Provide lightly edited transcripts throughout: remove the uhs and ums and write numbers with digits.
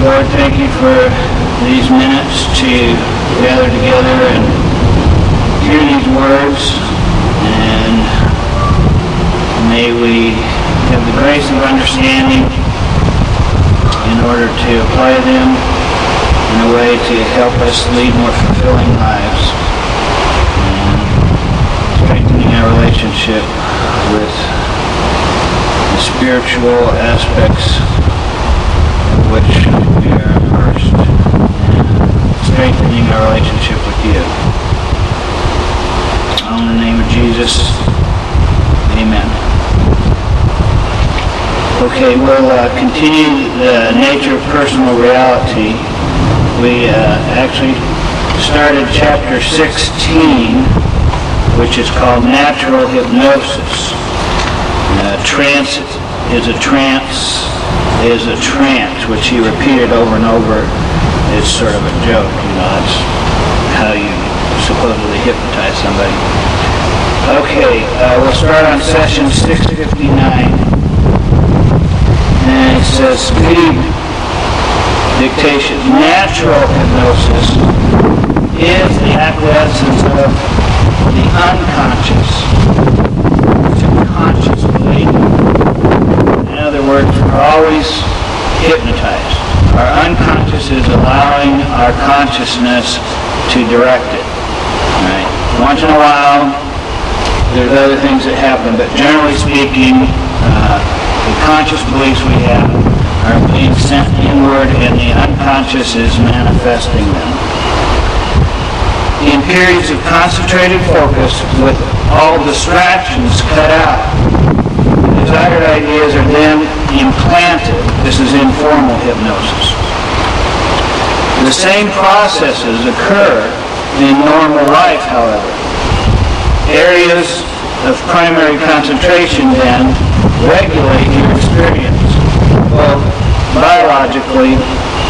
Lord, thank you for these minutes to gather together and hear these words, and may we have the grace of understanding in order to apply them in a way to help us lead more fulfilling lives and strengthening our relationship with the spiritual aspects of which we are immersed, and strengthening our relationship with you. In the name of Jesus, amen. Okay, we'll continue the nature of personal reality. We actually started chapter 16, which is called Natural Hypnosis. Trance is a trance, which he repeated over and over. It's sort of a joke, that's how you supposedly hypnotize somebody. Okay, we'll start on session 659. And it says, speed dictation. Natural hypnosis is the acquiescence of the unconscious to conscious belief. In other words, we're always hypnotized. Our unconscious is allowing our consciousness to direct it. Right? Once in a while, there's other things that happen, but generally speaking, the conscious beliefs we have are being sent inward, and the unconscious is manifesting them. In periods of concentrated focus, with all distractions cut out, desired ideas are then implanted. This is informal hypnosis. The same processes occur in normal life, however. Areas of primary concentration then regulate your experience, both biologically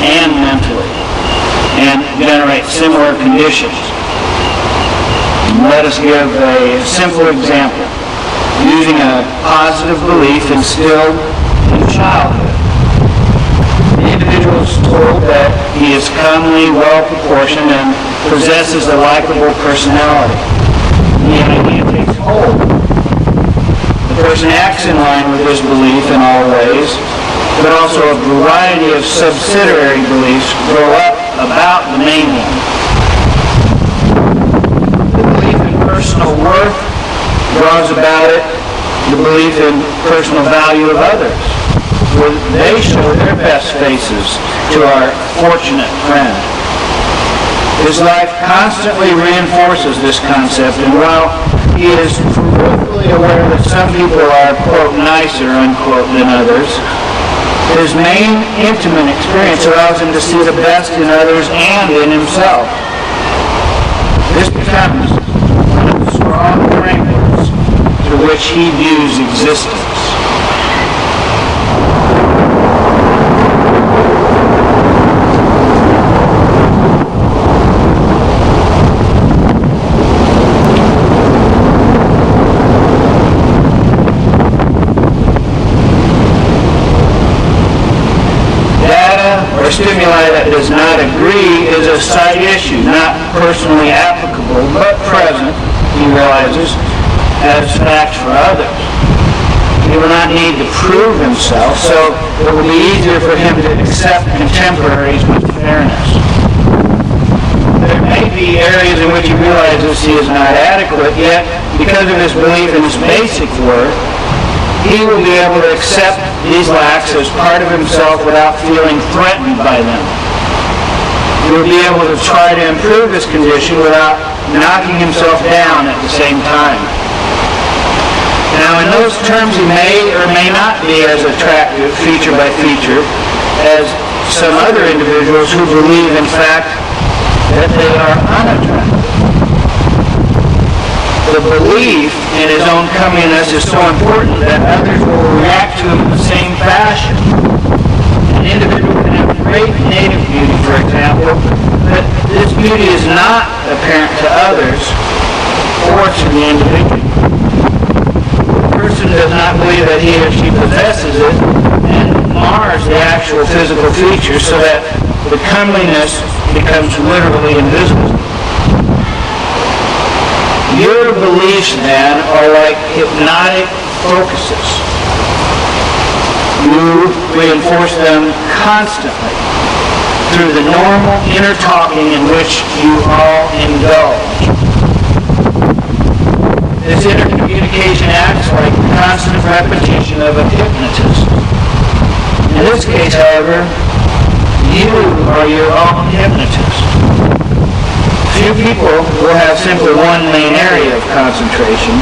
and mentally, and generate similar conditions. Let us give a simple example. Using a positive belief instilled in childhood. The individual is told that he is comely, well-proportioned, and possesses a likable personality. The idea takes hold. The person acts in line with this belief in all ways, but also a variety of subsidiary beliefs grow up about the main one. The belief in personal worth draws about it the belief in personal value of others, where they show their best faces to our fortunate friend. His life constantly reinforces this concept, and while he is peripherally aware that some people are, quote, nicer, unquote, than others, his main intimate experience allows him to see the best in others and in himself. This becomes one of the strong frameworks through which he views existence. Or stimuli that does not agree is a side issue, not personally applicable, but present, he realizes, as fact for others. He will not need to prove himself, so it will be easier for him to accept contemporaries with fairness. There may be areas in which he realizes he is not adequate, yet because of his belief in his basic worth, he will be able to accept these lacks as part of himself without feeling threatened by them. He will be able to try to improve his condition without knocking himself down at the same time. Now, in those terms, he may or may not be as attractive, feature by feature, as some other individuals who believe, in fact, that they are unattractive. The belief in his own comeliness is so important that others will react to him in the same fashion. An individual can have great native beauty, for example, but this beauty is not apparent to others or to the individual. The person does not believe that he or she possesses it, and mars the actual physical features so that the comeliness becomes literally invisible. Your beliefs, then, are like hypnotic focuses. You reinforce them constantly through the normal inner talking in which you all indulge. This inner communication acts like the constant repetition of a hypnotist. In this case, however, you are your own hypnotist. Few people will have simply one main area of concentration.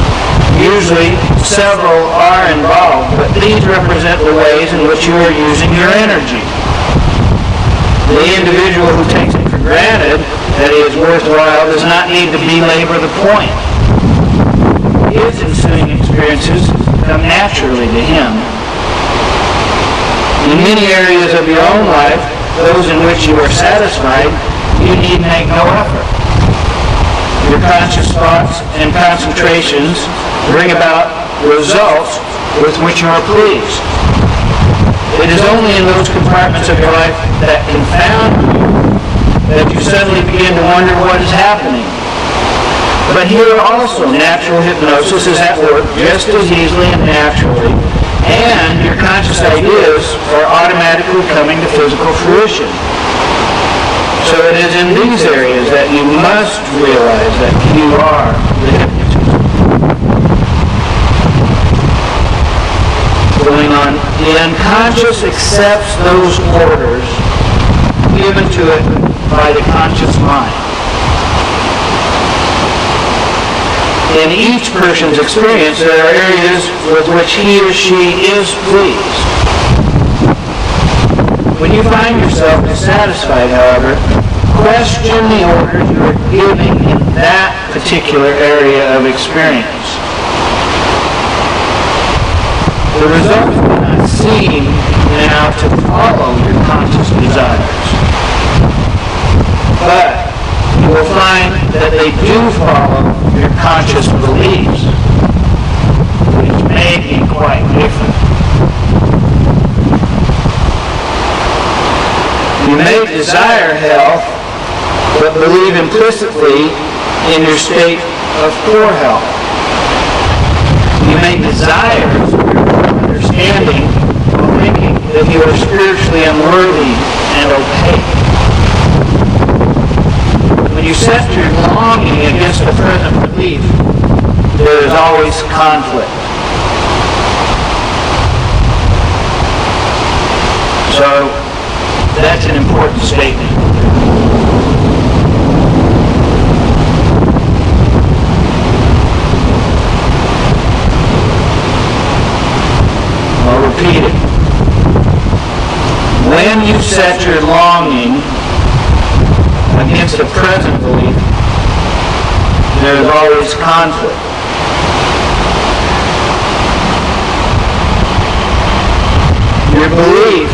Usually, several are involved, but these represent the ways in which you are using your energy. The individual who takes it for granted that it is worthwhile does not need to belabor the point. His ensuing experiences come naturally to him. In many areas of your own life, those in which you are satisfied, you need make no effort. Your conscious thoughts and concentrations bring about results with which you are pleased. It is only in those compartments of your life that confound you that you suddenly begin to wonder what is happening. But here also, natural hypnosis is at work just as easily and naturally, and your conscious ideas are automatically coming to physical fruition. So it is in these areas that you must realize that you are the hypnotist. Going on, the unconscious accepts those orders given to it by the conscious mind. In each person's experience, there are areas with which he or she is pleased. When you find yourself dissatisfied, however, question the orders you are giving in that particular area of experience. The results do not seem now to follow your conscious desires. But you will find that they do follow your conscious beliefs, which may be quite different. You may desire health, but believe implicitly in your state of poor health. You may desire spiritual understanding while thinking that you are spiritually unworthy and opaque. When you set your longing against the present belief, there is always conflict. So, that's an important statement. I'll repeat it. When you set your longing against the present belief, there is always conflict. Your belief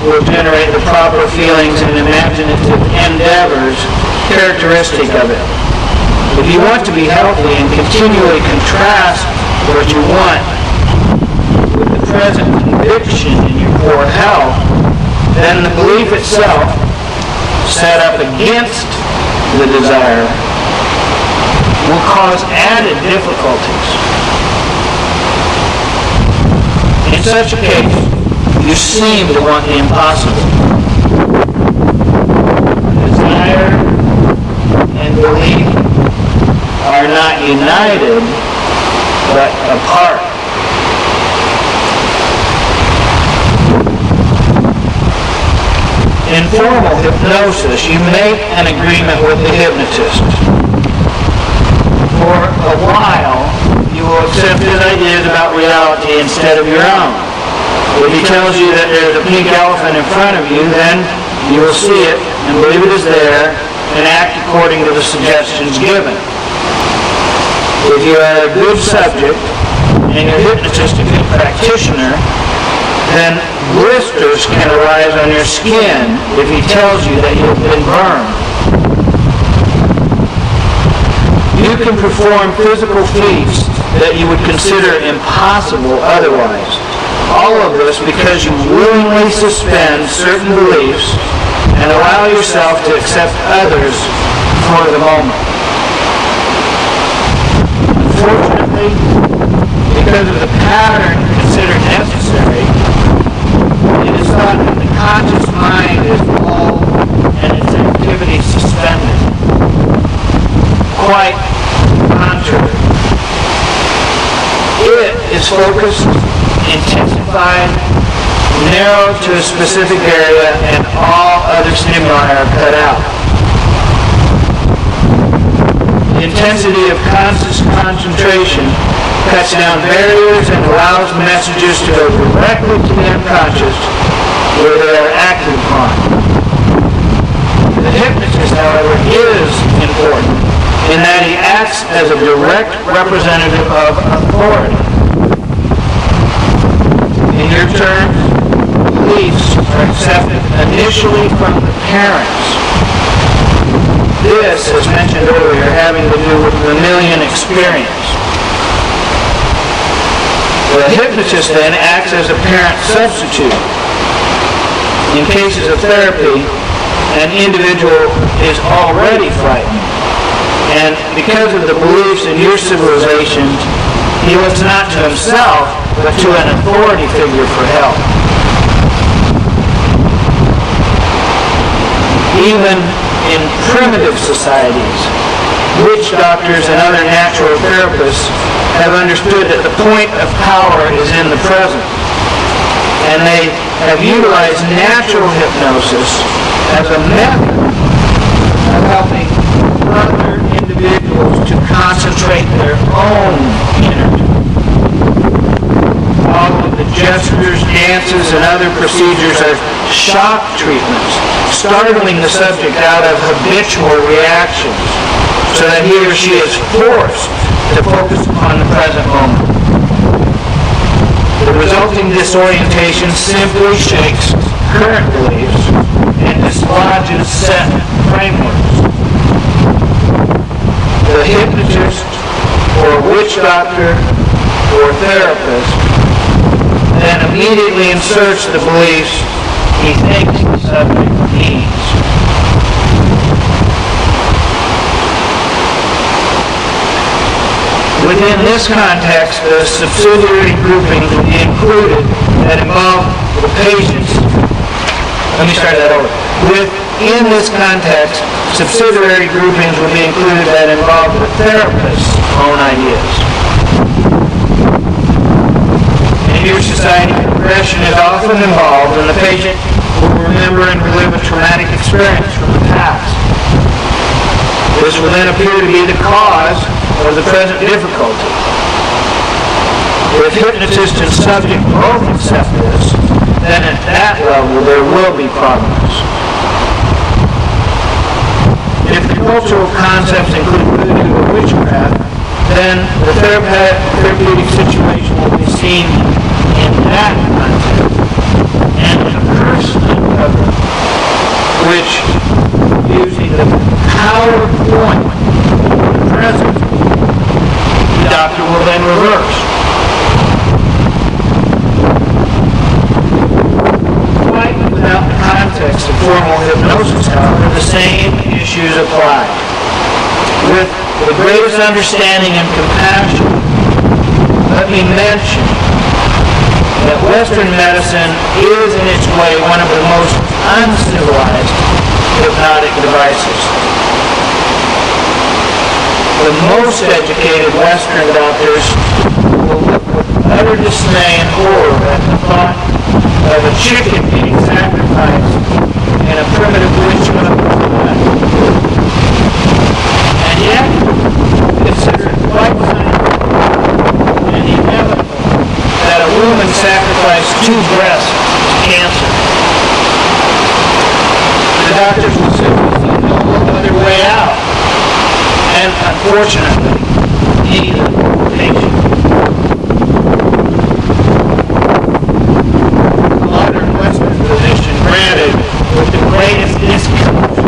will generate the proper feelings and imaginative endeavors characteristic of it. If you want to be healthy and continually contrast what you want with the present conviction in your poor health, then the belief itself, set up against the desire, will cause added difficulties. In such a case, you seem to want the impossible. Desire and belief are not united, but apart. In formal hypnosis, you make an agreement with the hypnotist. For a while, you will accept his ideas about reality instead of your own. If he tells you that there's a pink elephant in front of you, then you will see it and believe it is there and act according to the suggestions given. If you are a good subject and your hypnotist a good practitioner, then blisters can arise on your skin if he tells you that you have been burned. You can perform physical feats that you would consider impossible otherwise. All of this because you willingly suspend certain beliefs and allow yourself to accept others for the moment. Unfortunately, because of the pattern considered necessary, it is thought that the conscious mind is lulled and its activity suspended. Quite contrary. It is focused, intensified, narrowed to a specific area, and all other stimuli are cut out. The intensity of conscious concentration cuts down barriers and allows messages to go directly to the unconscious where they are acted upon. The hypnotist, however, is important in that he acts as a direct representative of authority. In your terms, beliefs are accepted initially from the parents. This, as mentioned earlier, having to do with mammalian experience. The hypnotist then acts as a parent substitute. In cases of therapy, an individual is already frightened, and because of the beliefs in your civilization, he looks not to himself, but to an authority figure for help. Even in primitive societies, witch doctors and other natural therapists have understood that the point of power is in the present, and they have utilized natural hypnosis as a method of helping other individuals to concentrate their own energy. All of the gestures, dances, and other procedures are shock treatments, startling the subject out of habitual reactions so that he or she is forced to focus upon the present moment. The resulting disorientation simply shakes current beliefs and dislodges set frameworks. The hypnotist or witch doctor or therapist then immediately inserts the beliefs he thinks the subject needs. Within this context, the subsidiary groupings will be included that involve the patient's. Let me start that over. Within this context, subsidiary groupings will be included that involve the therapist's own ideas. In your society, regression is often involved, and the patient will remember and relive a traumatic experience from the past. This will then appear to be the cause of the present difficulty. If hypnotist and subject both accept this, then at that level there will be problems. If the cultural concepts include voodoo or witchcraft, then the therapeutic situation will be seen in that context, and the person uncovered, which, using the PowerPoint of the present, the doctor will then reverse. Quite without the context of formal hypnosis, however, the same issues apply. With the greatest understanding and compassion, let me mention that Western medicine is in its way one of the most uncivilized hypnotic devices. The most educated Western doctors will look with utter dismay and horror at the thought of a chicken being sacrificed in a primitive witch hunt. And yet, consider it quite scientific and inevitable that a woman sacrificed 2 breasts to cancer. The doctors will simply see no other way out. And unfortunately, neither patient. Modern Western physician, granted with the greatest discomfort,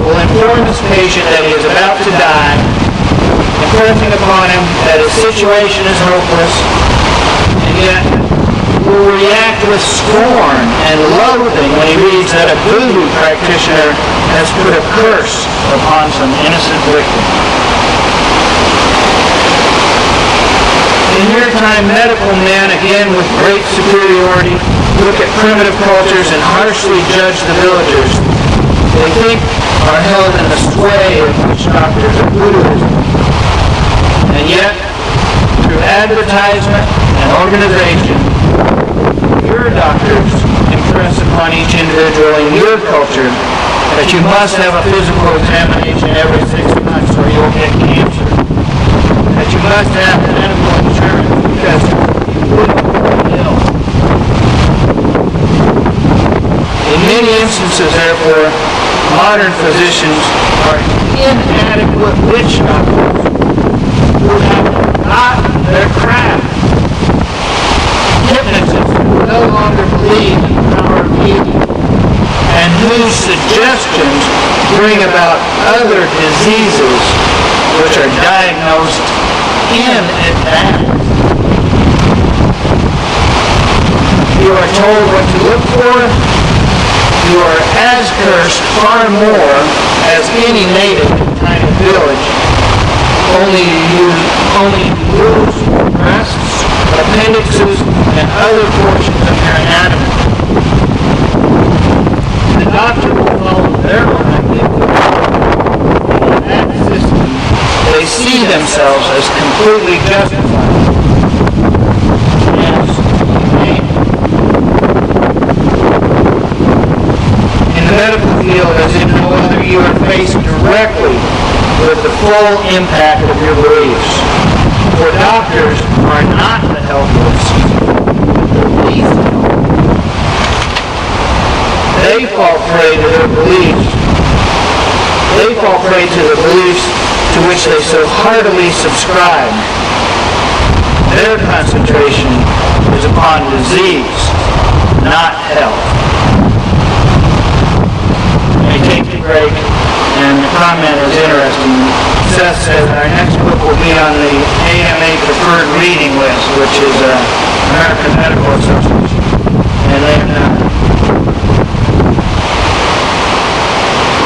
will inform his patient that he is about to die, impressing upon him that his situation is hopeless, and yet will react with scorn and loathing when he reads that a voodoo practitioner has put a curse upon some innocent victim. In your time, medical men, again with great superiority, look at primitive cultures and harshly judge the villagers. They think are held in the sway of witch doctors of voodooism. And yet, through advertisement and organization, your doctors impress upon each individual in your culture that you must have a physical examination every 6 months or you'll get cancer. That you must have medical insurance because you will be ill. In many instances, therefore, modern physicians are inadequate witch doctors who have forgotten their craft. Hypnotists who no longer believe in the power of healing and whose suggestions bring about other diseases which are diagnosed in advance. You are told what to look for. You are as cursed far more as any native in a tiny village. Only you lose breasts, appendixes, and other portions of your anatomy. The doctor will follow their own idea. In that system, they see themselves as completely justified. Yes, in the medical field, as in no other, you are faced directly with the full impact of your beliefs. For doctors are not the helpless, the lethal. They fall prey to their beliefs. They fall prey to the beliefs to which they so heartily subscribe. Their concentration is upon disease, not health. They take the break, and the comment is interesting. Seth says our next book will be on the AMA preferred reading list, which is American Medical Association. And then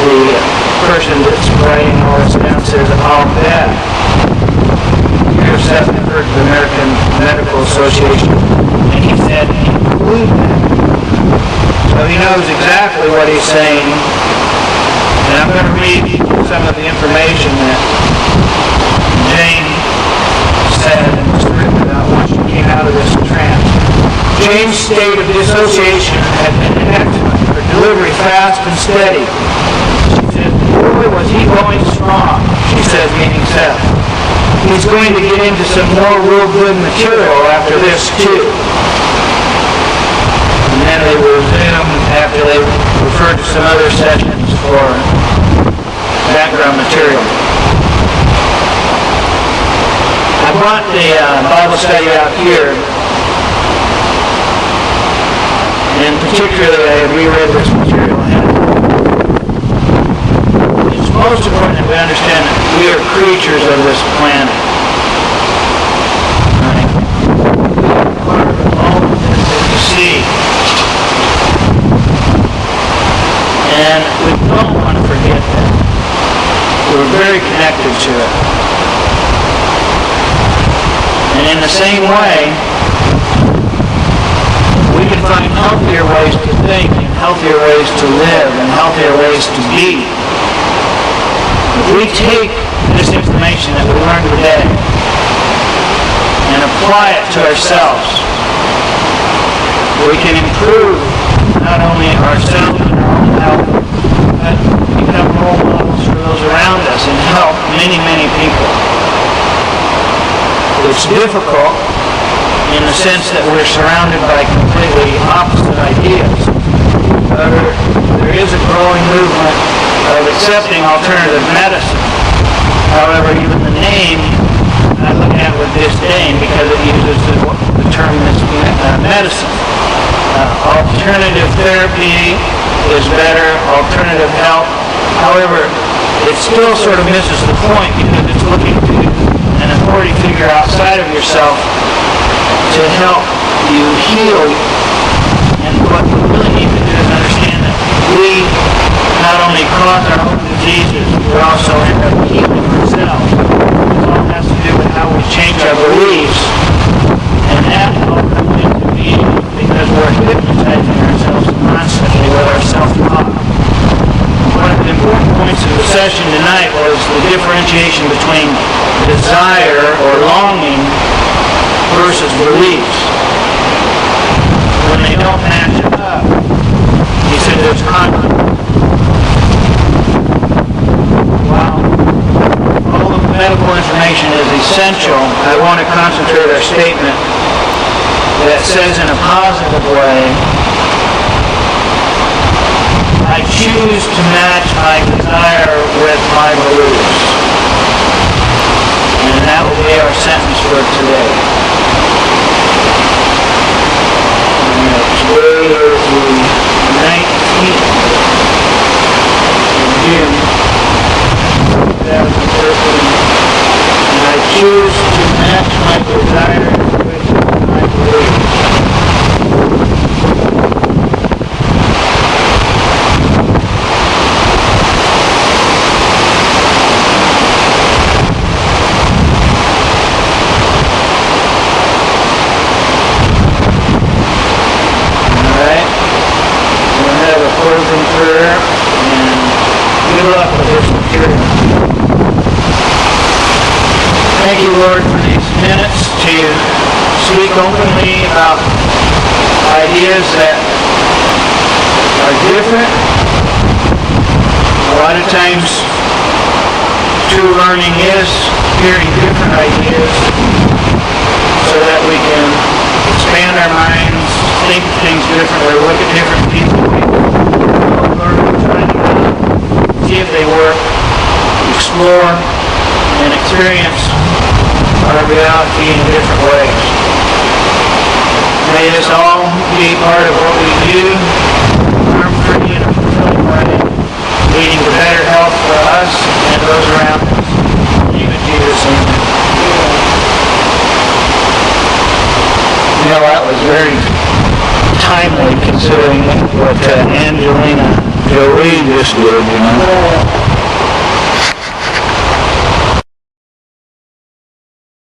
the person that's writing all this down says, I'll bet. Here's Seth referred to the American Medical Association, and he said, include that. So he knows exactly what he's saying. And I'm going to read some of the information that Jane said and was written about once she came out of this trance. Jane's state of dissociation had been excellent. Her delivery fast and steady. She said, boy, was he going strong, she said, meaning Seth. He's going to get into some more real good material after this, too. And then they resumed after they referred to some other sessions for background material. I brought the Bible study out here, and particularly I had reread this material. It's most important that we understand that we are creatures of this planet. Right? We are part of all of this that you see. And we don't want to forget that. We're very connected to it. And in the same way, we can find healthier ways to think, and healthier ways to live, and healthier ways to be. If we take this information that we learned today and apply it to ourselves, we can improve not only ourselves and our own health, but become role models for those around us and help many, many people. It's difficult in the sense that we're surrounded by completely opposite ideas. However, there is a growing movement of accepting alternative medicine. However, even the name I look at with disdain because it uses the term medicine. Alternative therapy is better, alternative health. However, it still sort of misses the point because it's looking to an authority figure outside of yourself to help you heal. And what we really need to do is understand that we not only cause our own diseases, we also end up healing ourselves. It all has to do with how we change our beliefs. And that all comes into being because we're hypnotizing ourselves constantly with our self-talk. One of the important points of the session tonight was the differentiation between desire or longing versus beliefs. When they don't match up, he said there's conflict. While all the medical information is essential, I want to concentrate our statement that says in a positive way, I choose to match my desire with my beliefs. And that will be our sentence for today. Today is the 19th of June, 2013. And I choose to match my desire with my beliefs. Closing prayer, and good luck with this material. Thank you, Lord, for these minutes to speak openly about ideas that are different. A lot of times, true learning is hearing different ideas so that we can expand our minds, think things differently, look at different people. See if they work, explore, and experience our reality in different ways. May this all be part of what we do, harm-free in a fulfilling way, leading to better health for us and those around us. Even Jesus' name. You know, that was very timely considering what Angelina Jolie just did, you know.